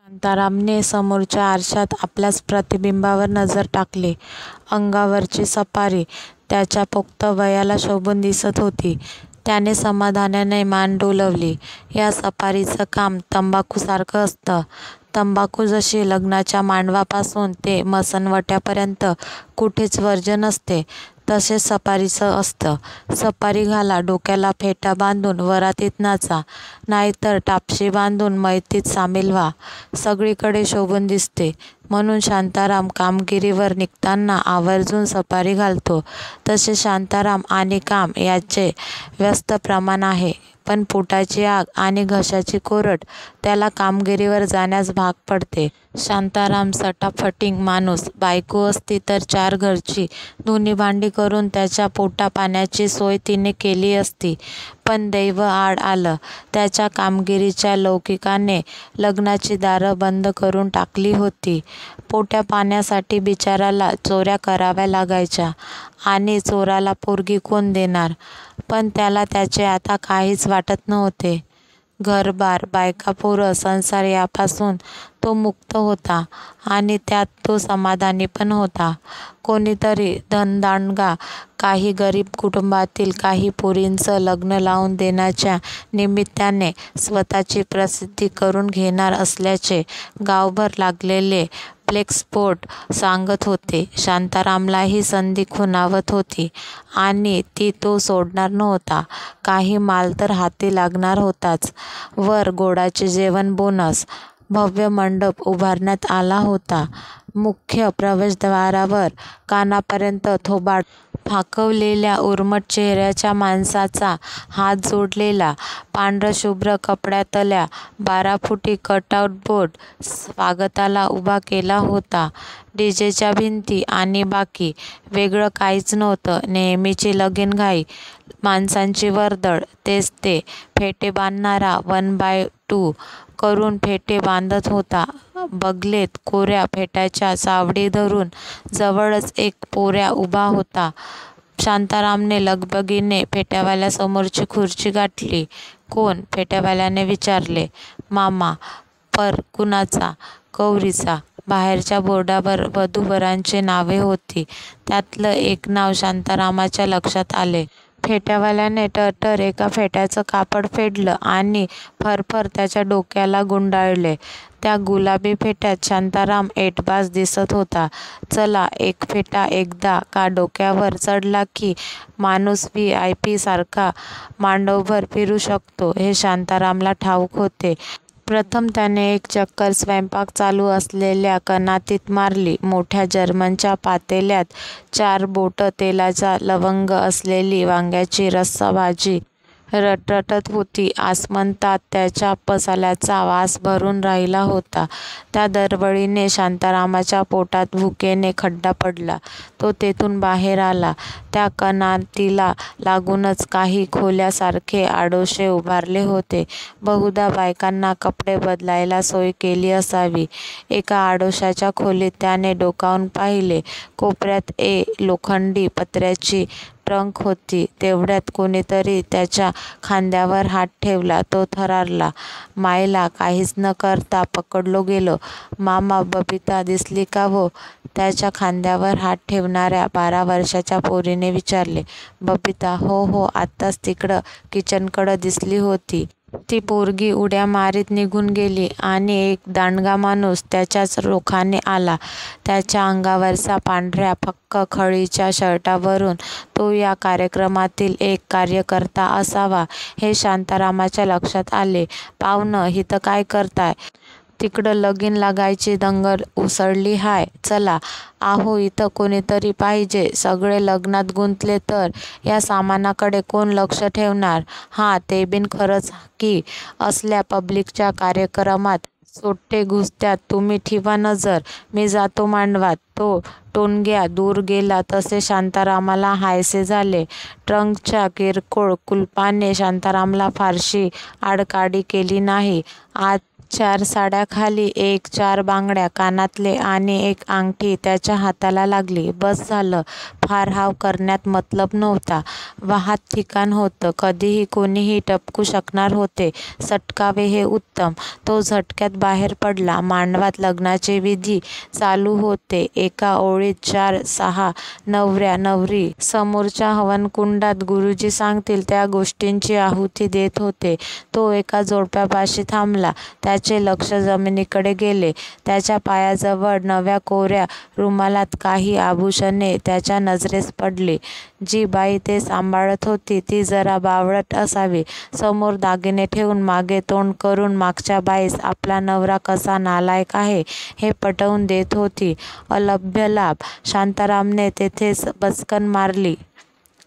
शांतारामने समोरच्या आरशात आपल्याच प्रतिबिंबावर नजर टाकली. अंगावरची सफारी त्याच्या पोक्त वयाला शोभून दिसत होती. त्याने समाधानाने मान डोलवली. या सफारीचं काम तंबाखूसारखं असतं. तंबाखू जशी लग्नाच्या मांडवापासून ते मसणवट्यापर्यंत कुठेच वर्ज्य नसते, तसे सफारीचं असतं. सफारी घाला, डोक्याला फेटा बांधून वरातीत नाचा, नाहीतर टापशी बांधून मैतीत सामील व्हा. सगळीकडे शोभून दिसते. म्हणून शांताराम कामगिरीवर निघताना आवर्जून सफारी घालतो. तसे शांताराम आणि काम याचे व्यस्त प्रमाण आहे. पण पोटाची आग आणि घशाची कोरड त्याला कामगिरीवर जाण्यास भाग पडते. शांताराम सटाफटिंग माणूस. बायको असती तर 4 घरची धुणी-भांडी करून त्याच्या पोटापाण्याची सोय तिने केली असती. पण दैव आड आलं. त्याच्या कामगिरीच्या लौकिकाने लग्नाची दारं बंद करून टाकली होती. पोटापाण्यासाठी बिचाराला चोऱ्या कराव्या लागायच्या. आणि चोराला पोरगी कोण देणार? पण त्याला त्याचे आता काहीच वाटत नव्हते. घरबार, बायका-पोरं, संसार यापासून तो मुक्त होता आणि त्यात तो समाधानी पण होता. कोणीतरी धनदांडगा काही गरीब कुटुंबातील काही पोरींचं लग्न लावून देण्याच्या निमित्ताने स्वतःची प्रसिद्धी करून घेणार असल्याचे गावभर लागलेले फ्लेक्सबोर्ड सांगत होते. शांतारामला ही संधी खुणावत होती आणि ती तो सोडणार नव्हता. काही माल तर हाती लागणार होताच. वर गोडाचे जेवण बोनस. भव्य मंडप उभारण्यात आला होता. मुख्य प्रवेशद्वारावर कानापर्यंत थोबाड फाकवलेल्या उर्मट चेहऱ्याच्या माणसाचा हात जोडलेला पांढरशुभ्र कपड्यातल्या 12 फुटी कटआउट बोर्ड स्वागताला उभा केला होता. डीजेच्या भिंती आणि बाकी वेगळं काहीच नव्हतं. नेहमीची लगीनघाई, माणसांची वर्दळ. तेच ते. फेटे बांधणारा 1/2 करून फेटे बांधत होता. बगलेत कोऱ्या फेट्याच्या चावडी धरून जवळच एक पोऱ्या उभा होता. शांतारामने लगबगीने फेट्यावाल्यासमोरची खुर्ची गाठली. कोण? फेट्यावाल्याने विचारले. मामा. पर कुणाचा? गौरीचा. बाहेरच्या बोर्डावर वधू-वरांची नावे होती. त्यातलं एक नाव शांतारामाच्या लक्षात आले. फेट्यावाल्याने टरटर एका फेट्याचं कापड फेडलं आणि फरफर त्याच्या डोक्याला गुंडाळले. त्या गुलाबी फेट्यात शांताराम ऐटबाज दिसत होता. चला, एक फेटा एकदा का डोक्यावर चढला की माणूस VIP सारखा मांडवभर फिरू शकतो हे शांतारामला ठाऊक होते. प्रथम त्याने एक चक्कर स्वयंपाक चालू असलेल्या कणातीत मारली. मोठ्या जर्मनच्या पातेल्यात 4 बोटं तेलाचा लवंग असलेली वांग्याची रस्साभाजी रटरटत होती. आसमंतात त्याच्या मसाल्याचा वास भरून राहिला होता. त्या दरवळीने शांतारामाच्या पोटात भुकेने खड्डा पडला. तो तेथून बाहेर आला. त्या कणातीला लागूनच काही खोल्यासारखे आडोशे उभारले होते. बहुधा बायकांना कपडे बदलायला सोय केली असावी. एका आडोशाच्या खोलीत त्याने डोकावून पाहिले. कोपऱ्यात लोखंडी पत्र्याची ट्रंक होती. तेवढ्यात कोणीतरी त्याच्या खांद्यावर हात ठेवला. तो थरारला. मायला, काहीच न करता पकडलो गेलो. मामा, बबिता दिसली का हो? त्याच्या खांद्यावर हात ठेवणाऱ्या 12 वर्षाच्या पोरीने विचारले. बबिता? हो, आत्ताच तिकडं किचनकडं दिसली होती. ती पोरगी उड्या मारीत निघून गेली आणि एक दांडगा माणूस त्याच्याच रोखाने आला. त्याच्या अंगावरचा पांढऱ्या फक्क खळीच्या शर्टावरून तो या कार्यक्रमातील एक कार्यकर्ता असावा हे शांतारामाच्या लक्षात आले. पाव्हणं, इथं काय करताय? तिकडं लगीन लागायची दंगल उसळली हाय. चला. आहो, इथं कोणीतरी पाहिजे. सगळे लग्नात गुंतले तर या सामानाकडे कोण लक्ष ठेवणार? हां, ते बिन खरंच की. असल्या पब्लिकच्या कार्यक्रमात सोट्टे घुसत्यात. तुम्ही ठिवा नजर. मी जातो मांडवात. तो टोणग्या दूर गेला तसे शांतारामाला हायसे झाले. ट्रंकच्या किरकोळ कुलपाने शांतारामला फारशी आडकाठी केली नाही. आत 4 साड्याखाली 4 बांगड्या, कानातले आणि एक अंगठी त्याच्या हाताला लागली. बस झालं. फार हाव करण्यात मतलब नव्हता. वाहात ठिकाण होतं. कधीही कोणीही टपकू शकणार होते. सटकावे हे उत्तम. तो झटक्यात बाहेर पडला. मांडवात लग्नाचे विधी चालू होते. एका ओळीत 4-6 नवऱ्या नवरी समोरच्या हवनकुंडात गुरुजी सांगतील त्या गोष्टींची आहुती देत होते. तो एका जोडप्यापाशी थांबला. त्याचे लक्ष जमिनीकडे गेले. त्याच्या पायाजवळ नव्या कोऱ्या रुमालात काही आभूषणे त्याच्या नजरेस पडली. जी बाई ते सांभाळत होती ती जरा बावळट असावी. समोर दागिने ठेवून मागे तोंड करून मागच्या बाईस आपला नवरा कसा नालायक आहे हे पटवून देत होती. अलभ्य लाभ. शांतारामने तेथेच बचकन मारली.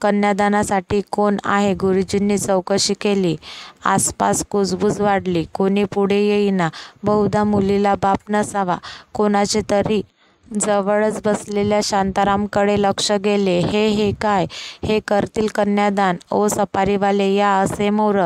कन्यादानासाठी कोण आहे? गुरुजींनी चौकशी केली. आसपास कुजबूज वाढली. कोणी पुढे येईना. बहुधा मुलीला बाप नसावा. कोणाचे तरी जवळच बसलेल्या शांतारामकडे लक्ष गेले. हे काय? हे करतील कन्यादान? ओ सपारीवाले या असे मोर.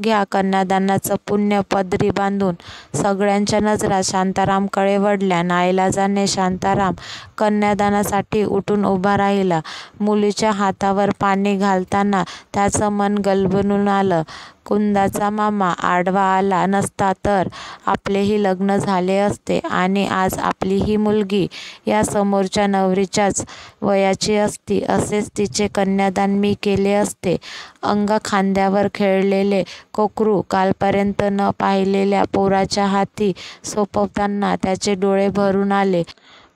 घ्या कन्यादानाचं पुण्य पदरी बांधून. सगळ्यांच्या नजरा शांतारामकडे वळल्या. नाईलाजाने शांताराम कन्यादानासाठी उठून उभा राहिला. मुलीच्या हातावर पाणी घालताना त्याचं मन गलबलून आलं. कुंदाचा मामा आडवा आला नसता तर आपलेही लग्न झाले असते आणि आज आपलीही मुलगी या समोरच्या नवरीच्याच वयाची असती. असेच तिचे कन्यादान मी केले असते. अंगा खांद्यावर खेळलेले कोकरू कालपर्यंत न पाहिलेल्या पोराच्या हाती सोपवताना त्याचे डोळे भरून आले.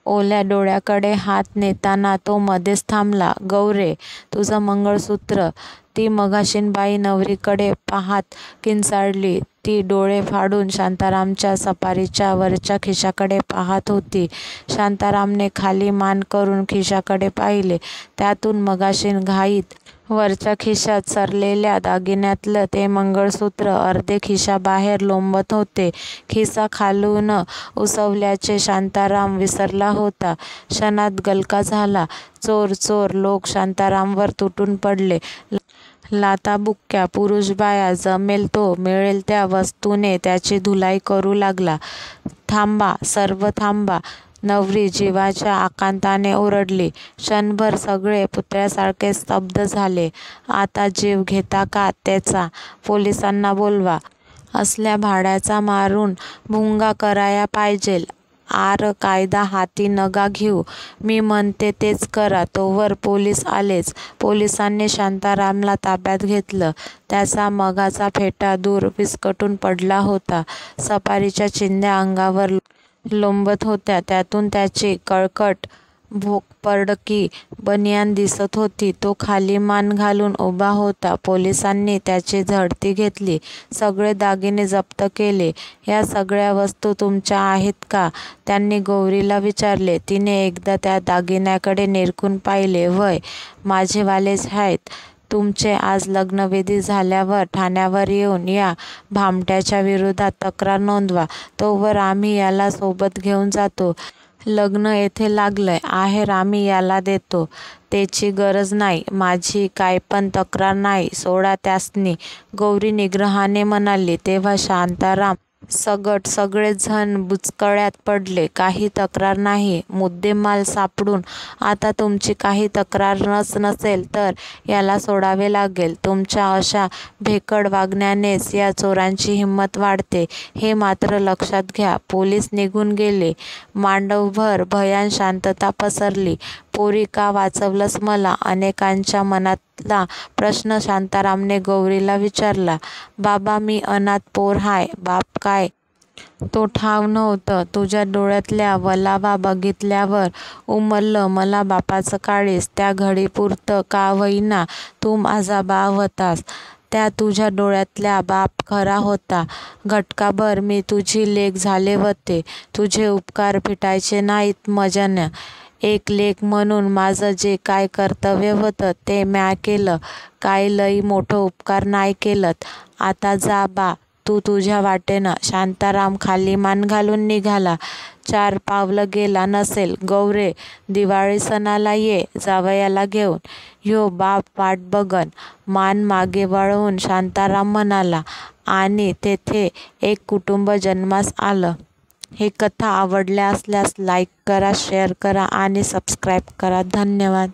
ओल्या डोळ्याकडे हात नेताना तो मध्येच थांबला. गौरे, तुझं मंगळसूत्र. ती मघाशीन बाई नवरीकडे पाहात किंचाळली. ती डोळे फाडून शांतारामच्या सपारीच्या वरच्या खिशाकडे पाहत होती. शांतारामने खाली मान करून खिशाकडे पाहिले. त्यातून मघाशीन घाईत वरच्या खिशात सरलेल्या दागिन्यातलं ते मंगळसूत्र अर्धे खिशाबाहेर लोंबत होते. खिसा खालून उसवल्याचे शांताराम विसरला होता. क्षणात गलका झाला. चोर चोर लोक शांतारामवर तुटून पडले. लाथाबुक्क्या पुरुष बाया जमेल तो मिळेल त्या वस्तूने त्याची धुलाई करू लागला. थांबा, सर्व थांबा. नवरी जीवाच्या आकांताने ओरडली. क्षणभर सगळे पुतळ्यासारखे स्तब्ध झाले. आता जीव घेता का त्याचा? पोलिसांना बोलवा. असल्या भाड्याचा मारून भुंगा कराया पाहिजेल. आर कायदा हाती नगा घेऊ. मी म्हणते तेच करा. तोवर पोलीस आलेच. पोलिसांनी शांतारामला ताब्यात घेतलं. त्याचा मगाचा फेटा दूर विस्कटून पडला होता. सपारीच्या चिंध्या अंगावर लोंबत होत्या. त्यातून त्याची कळकट भोकपरडकी बनियान दिसत होती. तो खाली मान घालून उभा होता. पोलिसांनी त्याची झडती घेतली. सगळे दागिने जप्त केले. या सगळ्या वस्तू तुमच्या आहेत का? त्यांनी गौरीला विचारले. तिने एकदा त्या दागिन्याकडे निरखून पाहिले. वय, माझेवालेच आहेत. तुमचे आज लग्नविधी झाल्यावर ठाण्यावर येऊन या भामट्याच्या विरोधात तक्रार नोंदवा. तोवर आम्ही याला सोबत घेऊन जातो. लग्न येथे लागलंय. आहेर आम्ही याला देतो. तेची गरज नाही. माझी काय पण तक्रार नाही. सोडा त्यासनी. गौरी निग्रहाने म्हणाली. तेव्हा शांताराम सगट सगळेच जण बुचकळ्यात पडले. काही तक्रार नाही. मुद्देमाल सापडून आता तुमची काही तक्रार नसेल तर याला सोडावे लागेल. तुमच्या अशा भेकड वागण्यानेच या चोरांची हिंमत वाढते हे मात्र लक्षात घ्या. पोलीस निघून गेले. मांडवभर भयान शांतता पसरली. पोरी का वाचवलंस मला? अनेकांच्या मनातला प्रश्न शांतारामने गौरीला विचारला. बाबा, मी अनाथ पोर हाय. बाप काय? तो ठाव नव्हतं. तुझ्या डोळ्यातल्या वलावा बघितल्यावर उमललं मला बापाचं काळीज. त्या घडीपुरतं का होईना तू माझा बाप होतास. त्या तुझ्या डोळ्यातल्या बाप खरा होता. घटकाभर मी तुझी लेक झाले होते. तुझे उपकार फिटायचे नाहीत मजन्य. एक लेक म्हणून माझं जे काय कर्तव्य होतं ते म्या केलं. काय लई मोठं उपकार नाही केलंत. आता जा बा तू तुझ्या वाटेनं. शांताराम खाली मान घालून निघाला. 4 पावलं गेला नसेल. गौरे, दिवाळी सणाला ये जावयाला घेऊन. ह्यो बाप वाट बघन. मान मागे वळवून शांताराम म्हणाला. आणि तेथे एक कुटुंब जन्मास आलं. ही कथा आवडल्या असल्यास लाईक करा, शेअर करा आणि सबस्क्राईब करा. धन्यवाद.